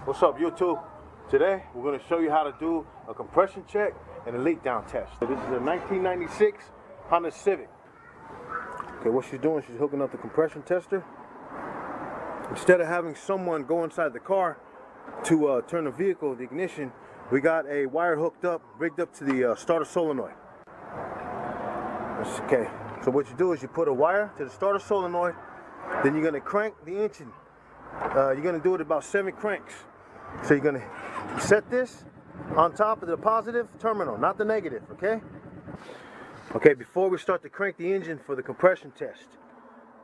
What's up, YouTube? Today we're going to show you how to do a compression check and a leak down test. So this is a 1996 Honda Civic. Okay, what she's doing, she's hooking up the compression tester. Instead of having someone go inside the car to turn the vehicle, the ignition, we got a wire hooked up, rigged up to the starter solenoid. Okay, so what you do is you put a wire to the starter solenoid, then you're going to crank the engine. You're going to do it about 7 cranks. So you're going to set this on top of the positive terminal, not the negative, okay? Okay, before we start to crank the engine for the compression test,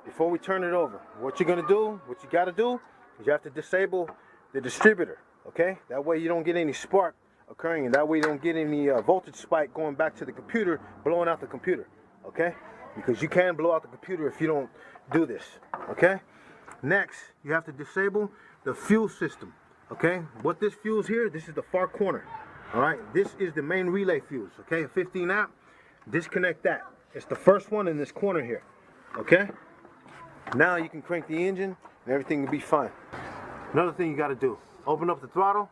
before we turn it over, what you're going to do, what you got to do, is you have to disable the distributor, okay? That way you don't get any spark occurring, and that way you don't get any voltage spike going back to the computer, blowing out the computer, okay? Because you can blow out the computer if you don't do this, okay? Next, you have to disable the fuel system. Okay, what this fuse here, this is the far corner. All right, this is the main relay fuse. Okay, a 15 amp. Disconnect that. It's the first one in this corner here. Okay, now you can crank the engine and everything will be fine. Another thing you got to do, open up the throttle,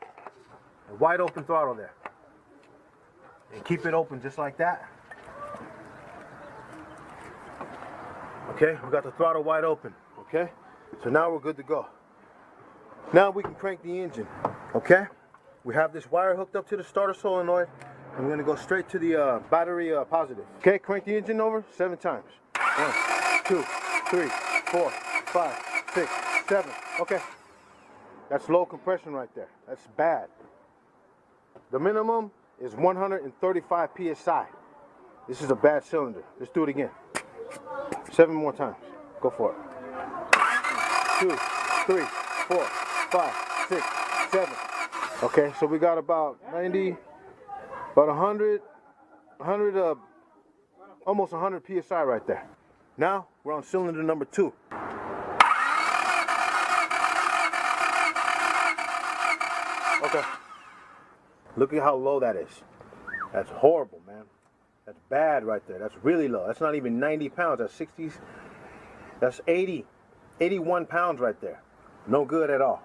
a wide open throttle there, and keep it open just like that. Okay, we got the throttle wide open. Okay, so now we're good to go. Now we can crank the engine, okay? We have this wire hooked up to the starter solenoid, and we're gonna go straight to the battery positive. Okay, crank the engine over 7 times. 1, 2, 3, 4, 5, 6, 7. Okay, that's low compression right there. That's bad. The minimum is 135 PSI. This is a bad cylinder. Let's do it again. 7 more times. Go for it. 2, 3, 4, 5, 6, 7. Okay, so we got about 90, about 100, almost 100 PSI right there. Now we're on cylinder number 2. Okay, look at how low that is. That's horrible, man. That's bad right there. That's really low. That's not even 90 pounds. That's 60s. That's 80, 81 pounds right there. No good at all.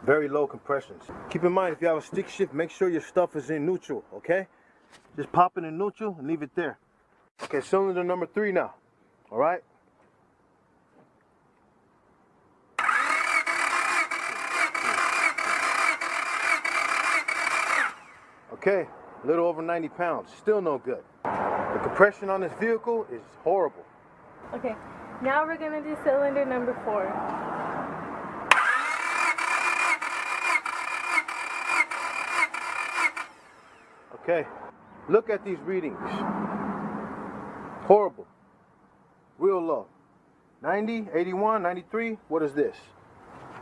Very low compressions. Keep in mind, if you have a stick shift, make sure your stuff is in neutral, okay? Just pop it in neutral and leave it there. Okay, cylinder number 3 now. All right? Okay, a little over 90 pounds. Still no good. The compression on this vehicle is horrible. Okay, now we're gonna do cylinder number 4. Okay, look at these readings. Horrible. Real low. 90, 81, 93. What is this?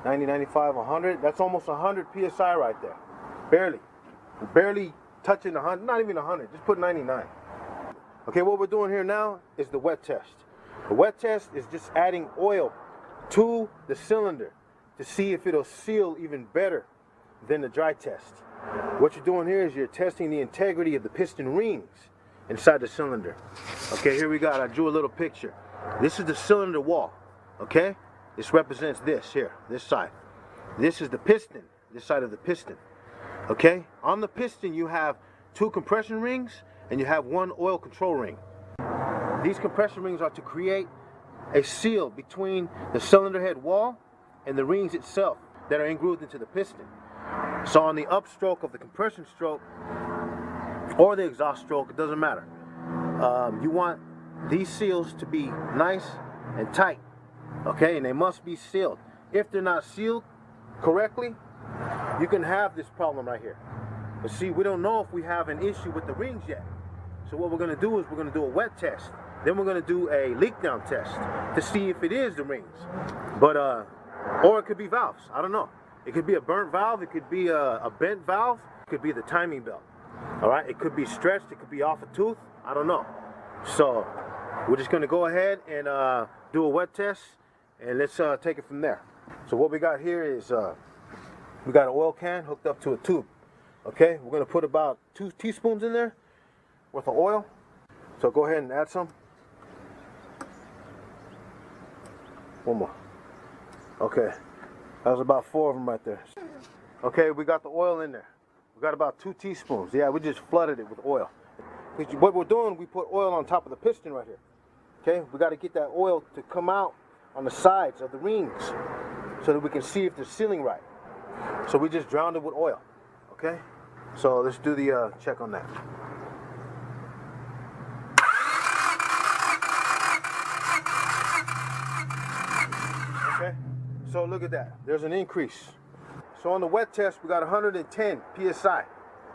90, 95, 100. That's almost 100 PSI right there. Barely. Barely touching 100. Not even 100. Just put 99. Okay, what we're doing here now is the wet test. The wet test is just adding oil to the cylinder to see if it'll seal even better than the dry test. What you're doing here is you're testing the integrity of the piston rings inside the cylinder. Okay, here we got, I drew a little picture. This is the cylinder wall, okay? This represents this here, this side. This is the piston, this side of the piston, okay? On the piston you have 2 compression rings and you have 1 oil control ring. These compression rings are to create a seal between the cylinder head wall and the rings itself that are engrooved into the piston. So on the upstroke of the compression stroke or the exhaust stroke, it doesn't matter. You want these seals to be nice and tight, okay? And they must be sealed. If they're not sealed correctly, you can have this problem right here. But see, we don't know if we have an issue with the rings yet. So what we're gonna do is we're gonna do a wet test. Then we're gonna do a leak down test to see if it is the rings. But, or it could be valves, I don't know. It could be a burnt valve, it could be a bent valve, it could be the timing belt. All right, it could be stretched, it could be off a tooth, I don't know. So we're just gonna go ahead and do a wet test and let's take it from there. So what we got here is we got an oil can hooked up to a tube. Okay, we're gonna put about 2 teaspoons in there worth of oil. So go ahead and add some. 1 more. Okay. That was about 4 of them right there. Okay, we got the oil in there. We got about 2 teaspoons. Yeah, we just flooded it with oil. What we're doing, we put oil on top of the piston right here. Okay, we got to get that oil to come out on the sides of the rings so that we can see if they're sealing right. So we just drowned it with oil. Okay, so let's do the check on that. Okay, so look at that. There's an increase. So on the wet test, we got 110 PSI.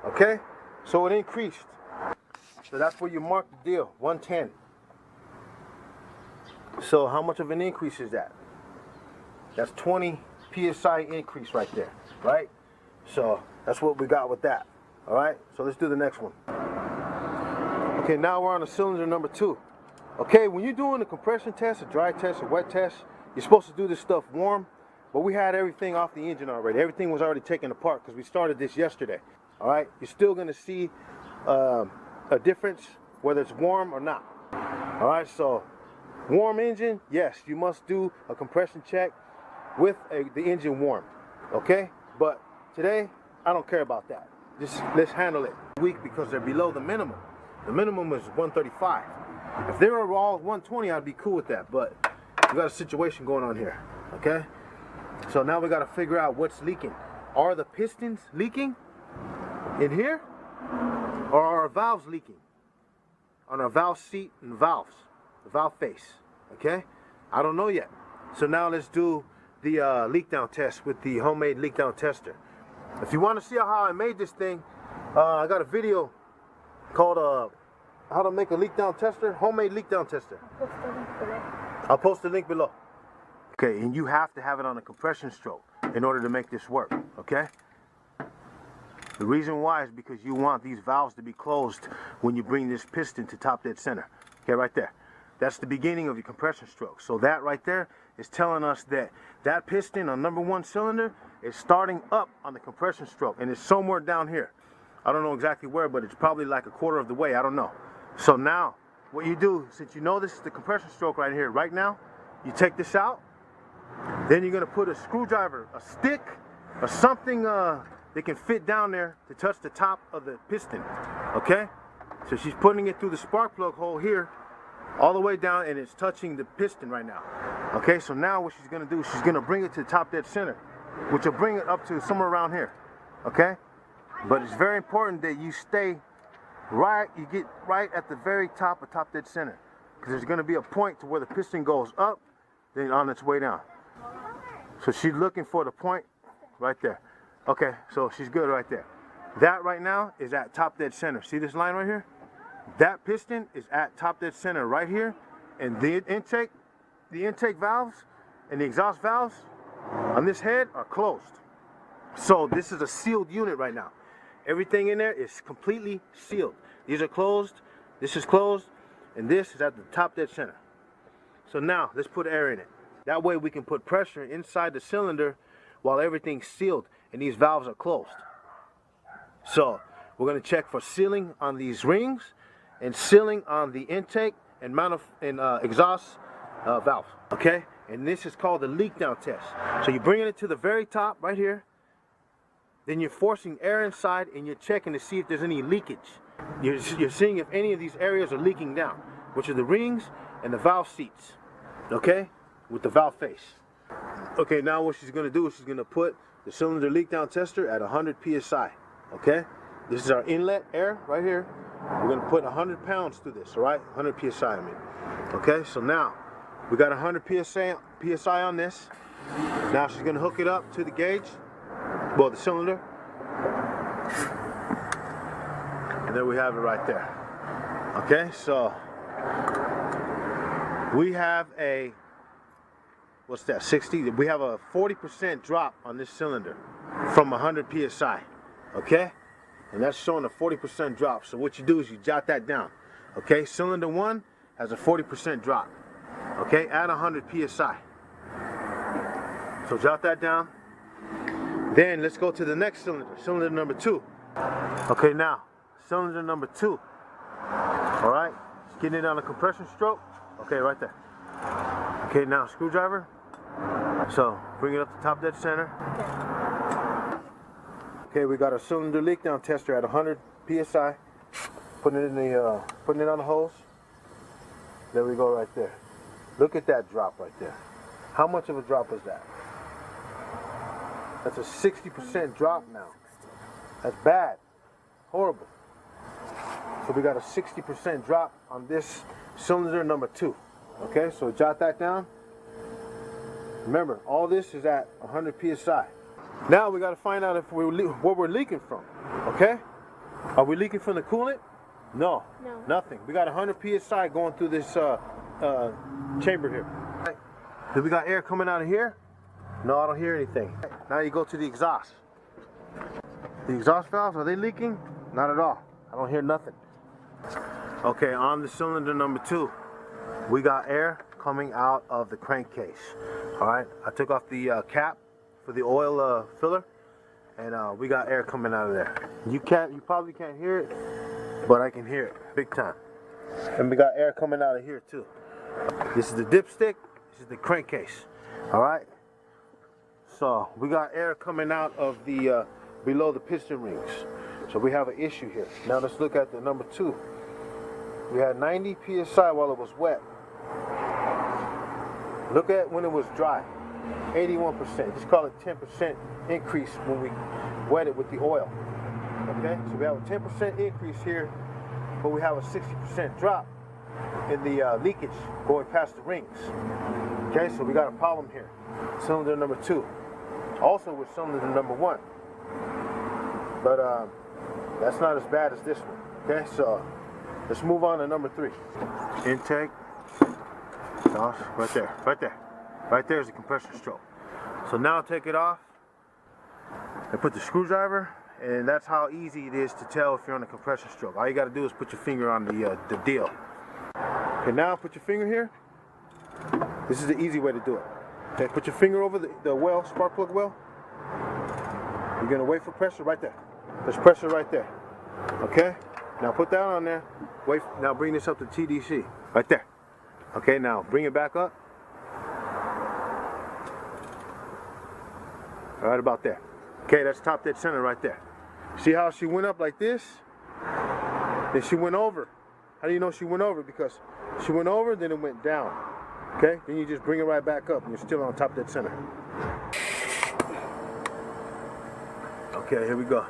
Okay, so it increased. So that's where you mark the deal, 110. So how much of an increase is that? That's 20 PSI increase right there, right? So that's what we got with that. All right, so let's do the next one. Okay, now we're on the cylinder number 2. Okay, when you're doing a compression test, a dry test, a wet test, you're supposed to do this stuff warm, but we had everything off the engine already. Everything was already taken apart because we started this yesterday. All right, you're still gonna see a difference whether it's warm or not. All right, so warm engine, yes, you must do a compression check with the engine warm. Okay, but today I don't care about that. Just let's handle it weak because they're below the minimum. The minimum is 135. If they were all 120, I'd be cool with that, but we got a situation going on here. Okay, so now we got to figure out what's leaking. Are the pistons leaking in here, or are our valves leaking on our valve seat and valves, the valve face? Okay, I don't know yet. So now let's do the leak down test with the homemade leak down tester. If you want to see how I made this thing, I got a video called how to make a leak down tester, homemade leak down tester. I'll post the link below. Okay, and you have to have it on a compression stroke in order to make this work, okay? The reason why is because you want these valves to be closed when you bring this piston to top dead center. Okay, right there. That's the beginning of your compression stroke. So that right there is telling us that that piston on number 1 cylinder is starting up on the compression stroke, and it's somewhere down here. I don't know exactly where, but it's probably like a quarter of the way. I don't know. So now what you do, since you know this is the compression stroke right here, right now, you take this out. Then you're going to put a screwdriver, a stick, or something that can fit down there to touch the top of the piston. Okay? So she's putting it through the spark plug hole here, all the way down, and it's touching the piston right now. Okay, so now what she's going to do, she's going to bring it to the top dead center, which will bring it up to somewhere around here. Okay? But it's very important that you stay right, you get right at the very top of top dead center, because there's going to be a point to where the piston goes up, then on its way down. So she's looking for the point right there. Okay, so she's good right there. That right now is at top dead center. See this line right here? That piston is at top dead center right here, and the intake valves and the exhaust valves on this head are closed. So this is a sealed unit right now. Everything in there is completely sealed. These are closed, this is closed, and this is at the top dead center. So now let's put air in it. That way we can put pressure inside the cylinder while everything's sealed and these valves are closed. So we're going to check for sealing on these rings and sealing on the intake and exhaust valve. Okay, and this is called the leak down test. So you're bringing it to the very top right here. Then you're forcing air inside and you're checking to see if there's any leakage. You're seeing if any of these areas are leaking down, which are the rings and the valve seats, okay, with the valve face. Okay, now what she's going to do is she's going to put the cylinder leak down tester at 100 PSI, okay? This is our inlet air right here. We're going to put 100 pounds through this, all right? 100 PSI, I mean. Okay, so now we got 100 PSI on this. Now she's going to hook it up to the gauge. Well, the cylinder, and there we have it right there. Okay, so we have a, what's that, 60? We have a 40% drop on this cylinder from 100 PSI, okay? And that's showing a 40% drop. So what you do is you jot that down, okay? Cylinder 1 has a 40% drop, okay, at 100 PSI. So jot that down. Then let's go to the next cylinder, cylinder number 2. Okay, now, cylinder number 2. All right, just getting it on a compression stroke. Okay, right there. Okay, now screwdriver. So bring it up to top dead center. Okay, we got our cylinder leak down tester at 100 psi. Putting it in the putting it on the hose. There we go, right there. Look at that drop right there. How much of a drop is that? That's a 60% drop now. That's bad. Horrible. So we got a 60% drop on this cylinder number 2. Okay, so jot that down. Remember, all this is at 100 psi. Now we got to find out if what we're leaking from. Okay? Are we leaking from the coolant? No. Nothing. We got 100 psi going through this chamber here. Right. Do we got air coming out of here? No, I don't hear anything. Now you go to the exhaust. The exhaust valves, are they leaking? Not at all. I don't hear nothing. Okay, on the cylinder number 2, we got air coming out of the crankcase. All right, I took off the cap for the oil filler, and we got air coming out of there. You probably can't hear it, but I can hear it big time. And we got air coming out of here too. This is the dipstick. This is the crankcase. All right. So we got air coming out of the below the piston rings. So we have an issue here. Now let's look at the number 2. We had 90 psi while it was wet. Look at when it was dry. 81%. Just call it 10% increase when we wet it with the oil. Okay, so we have a 10% increase here, but we have a 60% drop in the leakage going past the rings. Okay, so we got a problem here. Cylinder number 2. Also with cylinder number 1. But that's not as bad as this one. Okay, so let's move on to number 3. Intake. Right there. Right there. Right there is the compressor stroke. So now take it off and put the screwdriver, and that's how easy it is to tell if you're on a compressor stroke. All you got to do is put your finger on the deal. Okay, now put your finger here. This is the easy way to do it. Okay, put your finger over the well, spark plug well. You're going to wait for pressure right there. There's pressure right there. Okay? Now put that on there. Wait. Now bring this up to TDC. Right there. Okay, now bring it back up. Right about there. Okay, that's top dead center right there. See how she went up like this? Then she went over. How do you know she went over? Because she went over, then it went down. Okay, then you just bring it right back up and you're still on top dead center. Okay, here we go.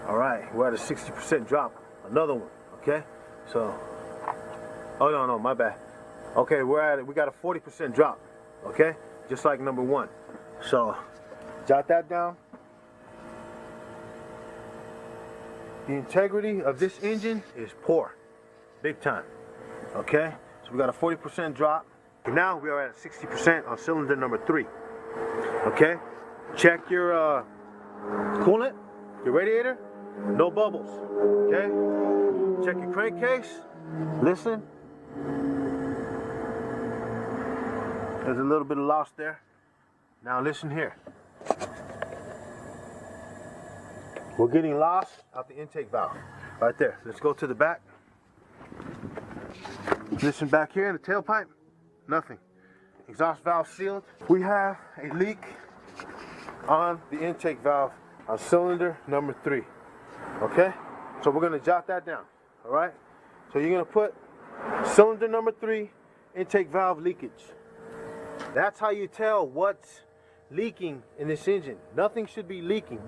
All right, we're at a 60% drop. Another one, okay? So, oh no, my bad. Okay, we got a 40% drop, okay? Just like number 1. So, jot that down. The integrity of this engine is poor, big time, okay? So we got a 40% drop. Now we are at 60% on cylinder number 3, okay? Check your coolant, your radiator, no bubbles, okay? Check your crankcase, listen. There's a little bit of loss there. Now listen here. We're getting lost out the intake valve. Right there. Let's go to the back. Listen back here in the tailpipe. Nothing. Exhaust valve sealed. We have a leak on the intake valve on cylinder number 3. Okay? So we're going to jot that down. Alright? So you're going to put cylinder number 3, intake valve leakage. That's how you tell what's leaking in this engine. Nothing should be leaking.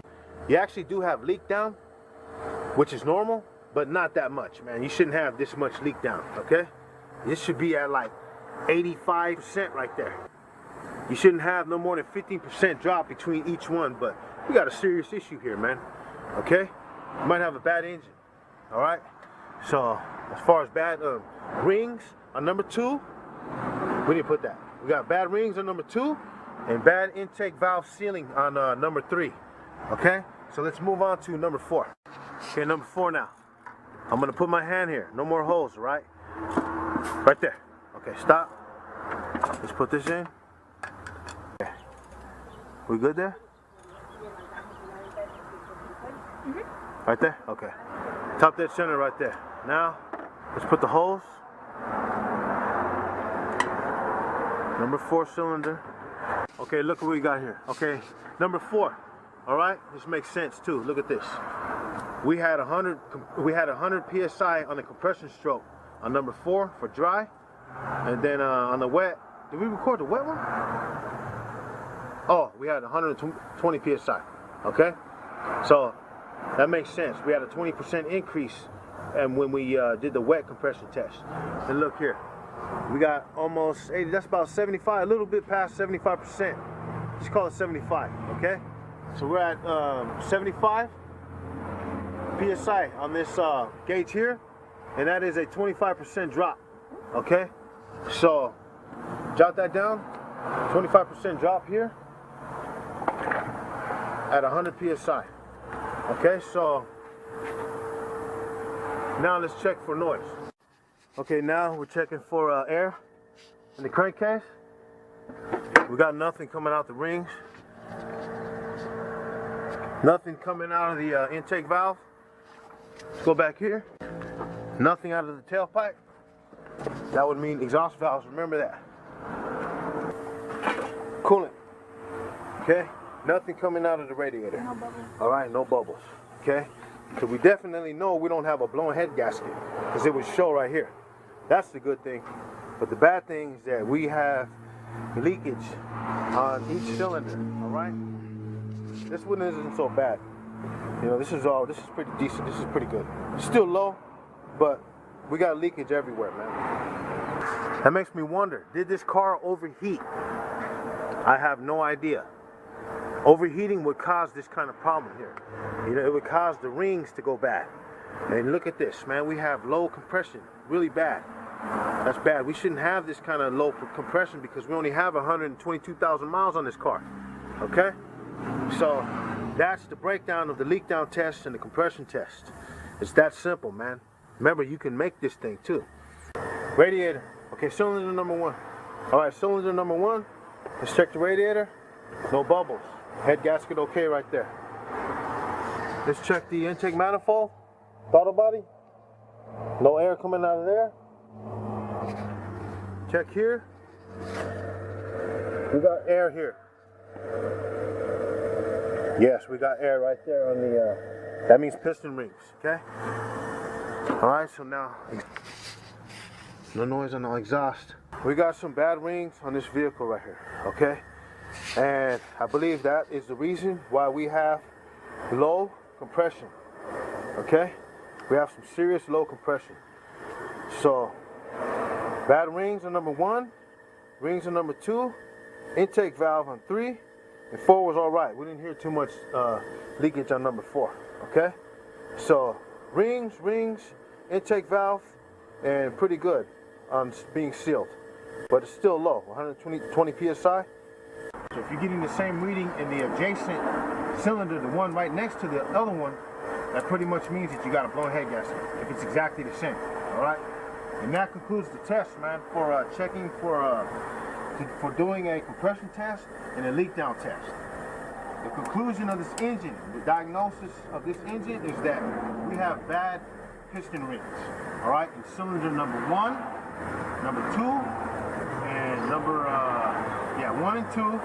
You actually do have leak down, which is normal, but not that much, man. You shouldn't have this much leak down, okay? This should be at like 85% right there. You shouldn't have no more than 15% drop between each one, but we got a serious issue here, man, okay? You might have a bad engine, all right? So, as far as bad rings on number 2, we didn't put that. We got bad rings on number 2 and bad intake valve sealing on number 3. Okay, so let's move on to number 4. Okay, number 4 now. I'm gonna put my hand here. No more holes, right? Right there. Okay, stop. Let's put this in. Okay. We good there? Right there? Okay. Top dead center right there. Now, let's put the holes. Number 4 cylinder. Okay, look what we got here. Okay, number 4. All right, this makes sense too. Look at this. We had 100 psi on the compression stroke on number 4 for dry, and then on the wet. Did we record the wet one? Oh, we had 120 psi. Okay, so that makes sense. We had a 20% increase, and when we did the wet compression test. And look here, we got almost 80. That's about 75, a little bit past 75%. Let's call it 75. Okay, so we're at 75 psi on this gauge here, and that is a 25% drop. Okay, so jot that down. 25% drop here at 100 psi. Okay, so now let's check for noise. Okay, now we're checking for air in the crankcase. We got nothing coming out the rings. Nothing coming out of the intake valve. Let's go back here. Nothing out of the tailpipe. That would mean exhaust valves, remember that. Coolant. Okay, nothing coming out of the radiator. No bubbles. All right, no bubbles. Okay, so we definitely know we don't have a blown head gasket because it would show right here. That's the good thing. But the bad thing is that we have leakage on each cylinder. All right, this one isn't so bad. You know, this is pretty decent. This is pretty good. It's still low, but we got leakage everywhere, man. That makes me wonder, did this car overheat? I have no idea. Overheating would cause this kind of problem here. You know, it would cause the rings to go bad. And look at this, man. We have low compression, really bad. That's bad. We shouldn't have this kind of low compression because we only have 122,000 miles on this car. Okay? So that's the breakdown of the leak down test and the compression test. It's that simple, man. Remember, you can make this thing too. Radiator. Okay, cylinder number 1. All right, cylinder number 1. Let's check the radiator. No bubbles. Head gasket okay right there. Let's check the intake manifold. Throttle body. No air coming out of there. Check here. We got air here. Yes, we got air right there on the, that means piston rings, okay? All right, so now, no noise on the exhaust. We got some bad rings on this vehicle right here, okay? And I believe that is the reason why we have low compression, okay? We have some serious low compression. So, bad rings on number 1, rings on number 2, intake valve on 3, and 4 was all right. We didn't hear too much leakage on number 4, okay? So, rings, intake valve, and pretty good on being sealed. But it's still low, 120 psi. So if you're getting the same reading in the adjacent cylinder, the one right next to the other one, that pretty much means that you got a blown head gasket, if it's exactly the same, all right? And that concludes the test, man, for checking for doing a compression test and a leak down test. The conclusion of this engine, the diagnosis of this engine is that we have bad piston rings, all right? In cylinder number 1, number 2, and number, 1 and 2.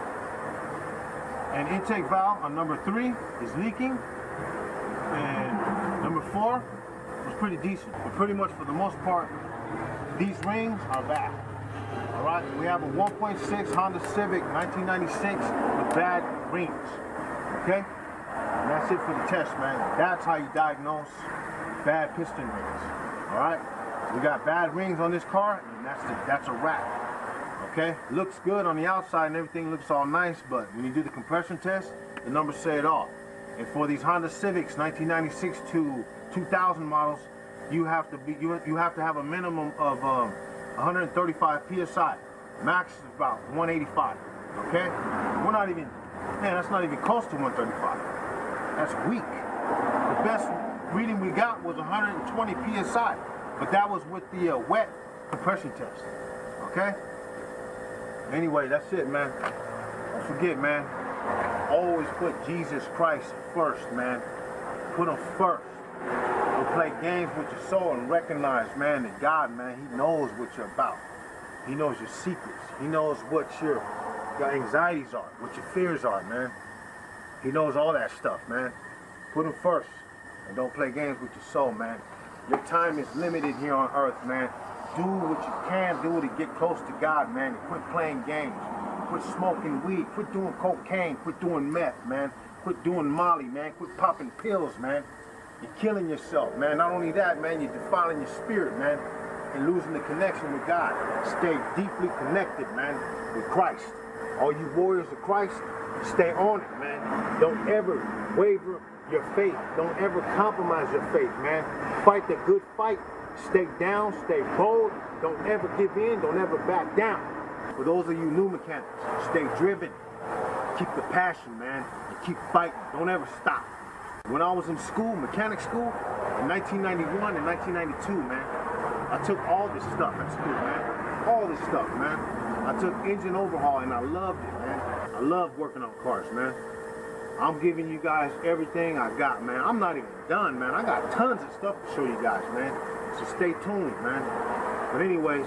And intake valve on number 3 is leaking. And number 4 was pretty decent. But pretty much for the most part, these rings are bad. All right, we have a 1.6 Honda Civic 1996 with bad rings. Okay, and that's it for the test, man. That's how you diagnose bad piston rings. All right, we got bad rings on this car, and that's a wrap. Okay, looks good on the outside and everything looks all nice, but when you do the compression test, the numbers say it all. And for these Honda Civics 1996 to 2000 models, you have to have a minimum of 135 psi. Max is about 185. Okay, we're not even, man, that's not even close to 135. That's weak. The best reading we got was 120 psi, but that was with the wet compression test. Okay. Anyway, that's it, man. Don't forget, man. Always put Jesus Christ first, man. Put him first. Don't play games with your soul and recognize, man, that God, man, he knows what you're about. He knows your secrets. He knows what your anxieties are, what your fears are, man. He knows all that stuff, man. Put him first. And don't play games with your soul, man. Your time is limited here on earth, man. Do what you can do to get close to God, man. And quit playing games. Quit smoking weed. Quit doing cocaine. Quit doing meth, man. Quit doing Molly, man. Quit popping pills, man. You're killing yourself, man. Not only that, man, you're defiling your spirit, man. And losing the connection with God. Stay deeply connected, man, with Christ. All you warriors of Christ, stay on it, man. Don't ever waver your faith. Don't ever compromise your faith, man. Fight the good fight. Stay down, stay bold. Don't ever give in. Don't ever back down. For those of you new mechanics, stay driven. Keep the passion, man. And keep fighting. Don't ever stop. When I was in school, mechanic school, in 1991 and 1992, man, I took all this stuff at school, man. All this stuff, man. I took engine overhaul and I loved it, man. I love working on cars, man. I'm giving you guys everything I got, man. I'm not even done, man. I got tons of stuff to show you guys, man. So stay tuned, man. But anyways,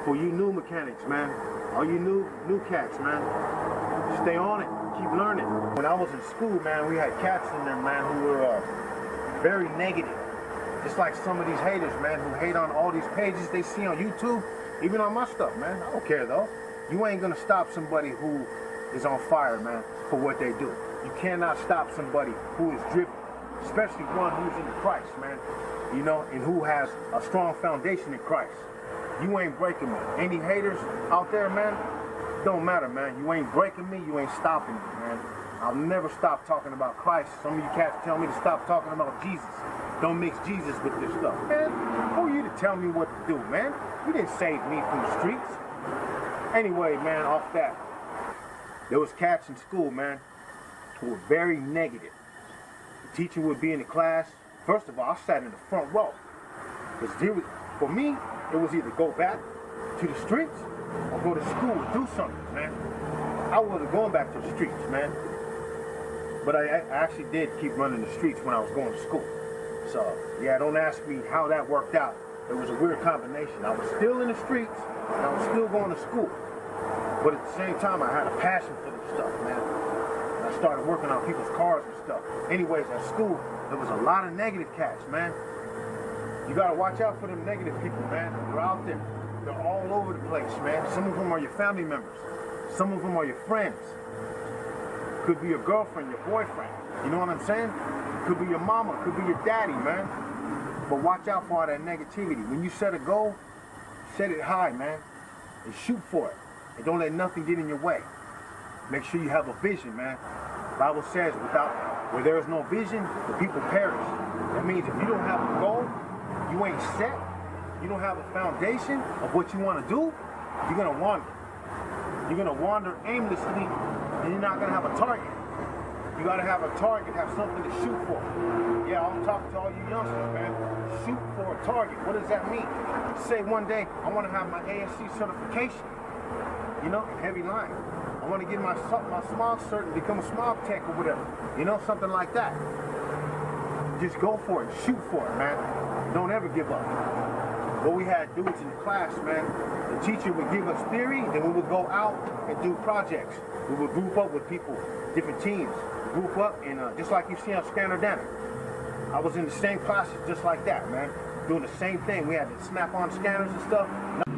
for you new mechanics, man, all you new cats, man, stay on it. Keep learning. When I was in school, man, we had cats in there, man, who were very negative. Just like some of these haters, man, who hate on all these pages they see on YouTube, even on my stuff, man. I don't care, though. You ain't gonna stop somebody who is on fire, man, for what they do. You cannot stop somebody who is driven, especially one who's in Christ, man, you know, and who has a strong foundation in Christ. You ain't breaking me. Any haters out there, man, don't matter, man. You ain't breaking me, you ain't stopping me, man. I'll never stop talking about Christ. Some of you cats tell me to stop talking about Jesus. Don't mix Jesus with this stuff. Man, who are you to tell me what to do, man? You didn't save me from the streets. Anyway, man, off that, there was cats in school, man, who were very negative. The teacher would be in the class. First of all, I sat in the front row. Because for me, it was either go back to the streets or go to school and do something, man. I wasn't going back to the streets, man. But I actually did keep running the streets when I was going to school. So, yeah, don't ask me how that worked out. It was a weird combination. I was still in the streets, and I was still going to school. But at the same time, I had a passion for this stuff, man. And I started working on people's cars and stuff. Anyways, at school, there was a lot of negative cats, man. You gotta watch out for them negative people, man. They're out there. They're all over the place, man. Some of them are your family members. Some of them are your friends. Could be your girlfriend, your boyfriend. You know what I'm saying? Could be your mama, could be your daddy, man. But watch out for all that negativity. When you set a goal, set it high, man. And shoot for it. And don't let nothing get in your way. Make sure you have a vision, man. The Bible says, where there is no vision, the people perish. That means if you don't have a goal, you ain't set, you don't have a foundation of what you want to do, you're going to wander. You're going to wander aimlessly, and you're not going to have a target. You got to have a target, have something to shoot for. Yeah, I'm talking to all you youngsters, man. Shoot for a target. What does that mean? Say one day, I want to have my ASC certification, you know, in heavy line. I want to get my smog cert and become a smog tech or whatever. You know, something like that. Just go for it. Shoot for it, man. Don't ever give up. What we had dudes in the class, man, the teacher would give us theory, then we would go out and do projects. We would group up with people, different teams, group up, and just like you see on Scanner Data. I was in the same classes just like that, man, doing the same thing. We had the snap-on scanners and stuff.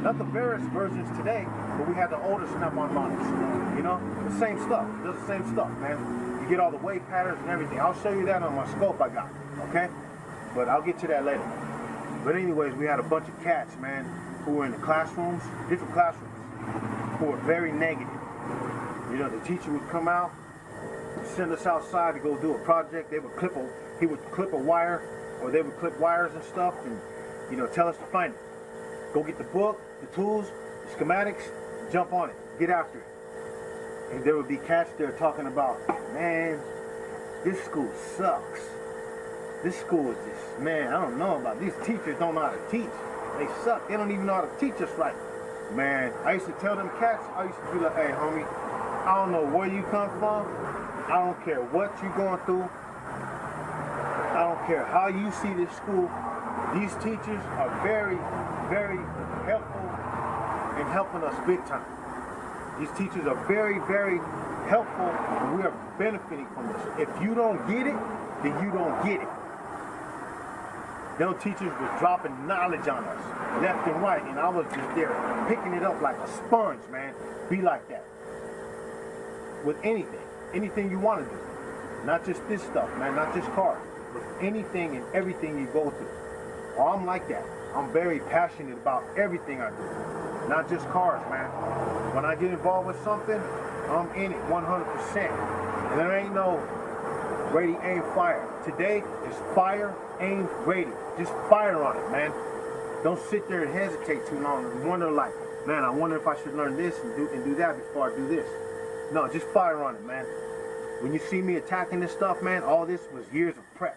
Not the various versions today, but we had the older snap-on models. You know, the same stuff. Does the same stuff, man. You get all the wave patterns and everything. I'll show you that on my scope I got, okay? But I'll get to that later. But anyways, we had a bunch of cats, man, who were in the classrooms, different classrooms, who were very negative. You know, the teacher would come out, send us outside to go do a project. He would clip a wire, or they would clip wires and stuff, and, you know, tell us to find it. Go get the book, the tools, the schematics, jump on it, get after it. And there would be cats there talking about, man, this school sucks. This school is just, man, I don't know about, these teachers don't know how to teach. They suck. They don't even know how to teach us right. Man, I used to tell them cats, I used to be like, hey, homie, I don't know where you come from. I don't care what you're going through. I don't care how you see this school. These teachers are very, very helpful in helping us big time. These teachers are very, very helpful, and we are benefiting from this. If you don't get it, then you don't get it. Them teachers was dropping knowledge on us, left and right, and I was just there picking it up like a sponge, man. Be like that. With anything you want to do. Not just this stuff, man, not just cars. With anything and everything you go through. Oh, I'm like that. I'm very passionate about everything I do. Not just cars, man. When I get involved with something, I'm in it 100%. And there ain't no ready, aim, fire. Today is fire, aim, ready. Just fire on it, man. Don't sit there and hesitate too long and wonder like, man, I wonder if I should learn this and do that before I do this. No, just fire on it, man. When you see me attacking this stuff, man, all this was years of prep,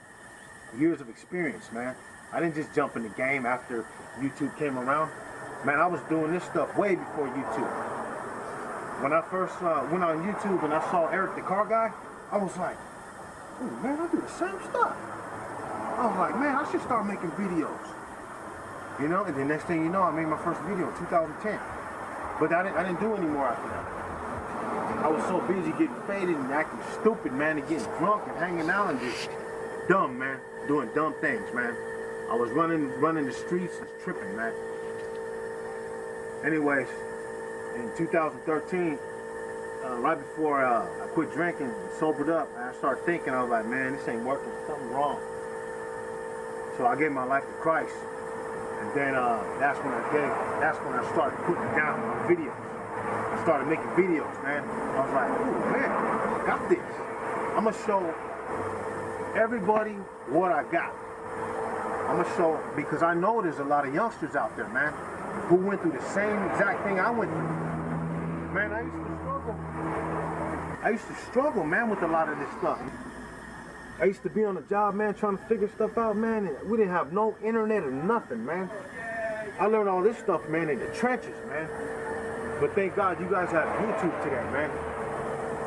years of experience, man. I didn't just jump in the game after YouTube came around. Man, I was doing this stuff way before YouTube. When I first went on YouTube and I saw Eric the Car Guy, I was like, oh, man, I do the same stuff. I was like, man, I should start making videos. You know, and the next thing you know, I made my first video in 2010. But I didn't do any more after that. I was so busy getting faded and acting stupid, man, and getting drunk and hanging out and just dumb, man, doing dumb things, man. I was running the streets and tripping, man. Anyways, in 2013, right before I quit drinking and sobered up, I started thinking, I was like, man, this ain't working, something wrong. So I gave my life to Christ. And then that's when I started putting down my videos. I started making videos, man. I was like, oh man, I got this. I'm gonna show everybody what I got. I'm gonna show, because I know there's a lot of youngsters out there, man, who went through the same exact thing I went through. Man, I used to struggle, man, with a lot of this stuff. I used to be on the job, man, trying to figure stuff out, man, and we didn't have no internet or nothing, man. I learned all this stuff, man, in the trenches, man. But thank God you guys have YouTube today, man.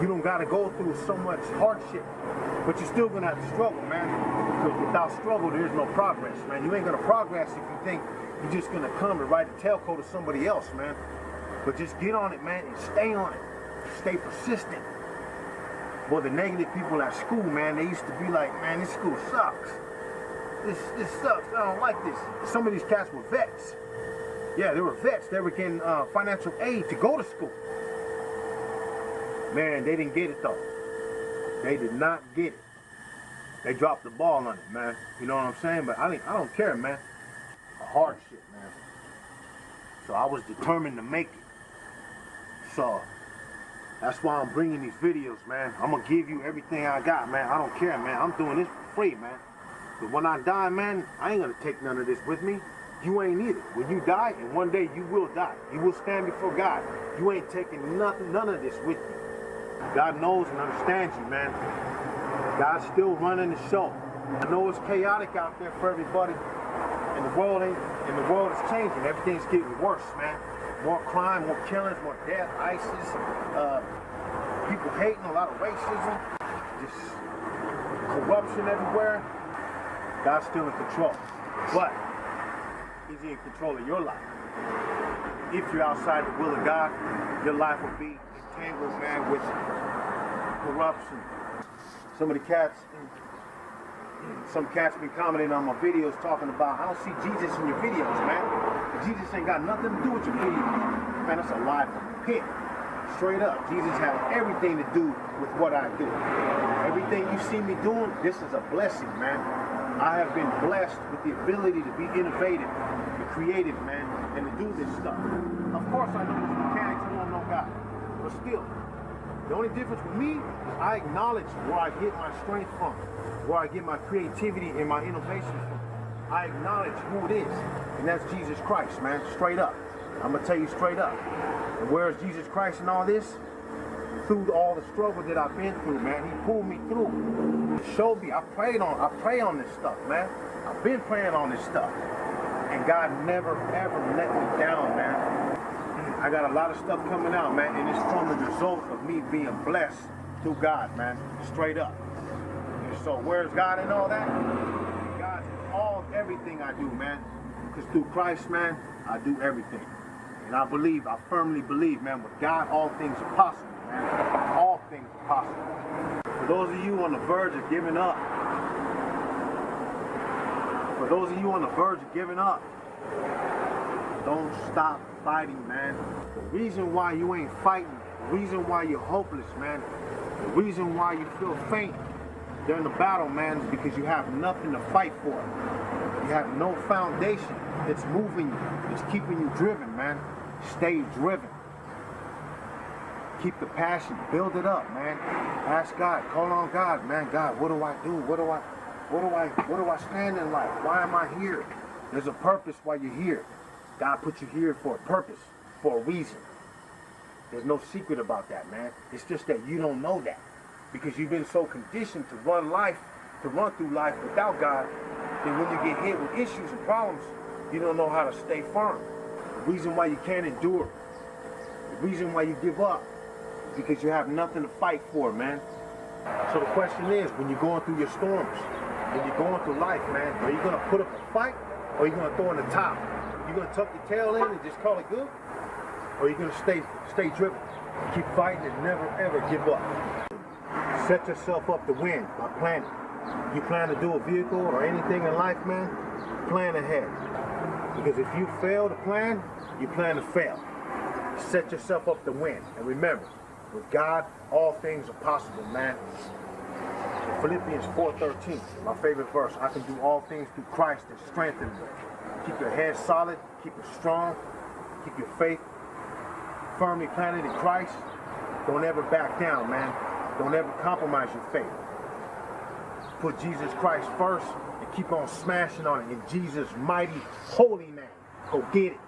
You don't gotta go through so much hardship, but you're still gonna have to struggle, man. Because without struggle, there's no progress, man. You ain't gonna progress if you think you're just gonna come and write a tailcoat to somebody else, man. But just get on it, man, and stay on it. Stay persistent. Well, the negative people at school, man, they used to be like, man, this school sucks. This sucks. I don't like this. Some of these cats were vets. Yeah, they were vets. They were getting financial aid to go to school. Man, they didn't get it, though. They did not get it. They dropped the ball on it, man. You know what I'm saying? But I don't care, man. Hard shit, man. So I was determined to make it. So that's why I'm bringing these videos, man. I'm gonna give you everything I got, man. I don't care, man. I'm doing this for free, man. But when I die, man, I ain't gonna take none of this with me. You ain't either. When you die, and one day you will die. You will stand before God. You ain't taking nothing, none of this with you. God knows and understands you, man. God's still running the show. I know it's chaotic out there for everybody, and the world is changing. Everything's getting worse, man. More crime, more killings, more death, ISIS, people hating, a lot of racism, just corruption everywhere. God's still in control, but He's in control of your life. If you're outside the will of God, your life will be entangled, man, with corruption. Some cats been commenting on my videos talking about, I don't see Jesus in your videos, man. Jesus ain't got nothing to do with your videos. Man, that's a lie from the pit. Straight up. Jesus has everything to do with what I do. Everything you see me doing, this is a blessing, man. I have been blessed with the ability to be innovative, be creative, man, and to do this stuff. Of course, I know there's mechanics who don't know God, but still, the only difference with me is I acknowledge where I get my strength from, where I get my creativity and my innovation from. I acknowledge who it is, and that's Jesus Christ, man, straight up. I'm going to tell you straight up. And where is Jesus Christ in all this? Through all the struggle that I've been through, man. He pulled me through. He showed me. I pray on this stuff, man. I've been praying on this stuff. And God never, ever let me down, man. I got a lot of stuff coming out, man, and it's from the result of me being blessed through God, man, straight up. And so where's God in all that? God's in everything I do, man, because through Christ, man, I do everything. And I firmly believe, man, with God, all things are possible, man. All things are possible. those of you on the verge of giving up, for those of you on the verge of giving up, don't stop fighting, man. The reason why you ain't fighting, the reason why you're hopeless, man, the reason why you feel faint during the battle, man, is because you have nothing to fight for. You have no foundation that's moving you, that's keeping you driven, man. Stay driven. Keep the passion, build it up, man. Ask God, call on God, man. God, what do I do? What do I stand in life? Why am I here? There's a purpose why you're here. God put you here for a purpose, for a reason. There's no secret about that, man. It's just that you don't know that because you've been so conditioned to run through life without God, that when you get hit with issues and problems, you don't know how to stay firm. The reason why you can't endure, the reason why you give up, is because you have nothing to fight for, man. So the question is, when you're going through your storms, when you're going through life, man, are you going to put up a fight or are you going to throw in the towel? You going to tuck your tail in and just call it good? Or are you going to stay driven, keep fighting and never ever give up? Set yourself up to win by planning. You plan to do a vehicle or anything in life, man, plan ahead. Because if you fail to plan, you plan to fail. Set yourself up to win. And remember, with God, all things are possible, man. In Philippians 4:13, my favorite verse, I can do all things through Christ that strengthens me. Keep your head solid, keep it strong, keep your faith firmly planted in Christ. Don't ever back down, man. Don't ever compromise your faith. Put Jesus Christ first and keep on smashing on it in Jesus' mighty, holy name. Go get it.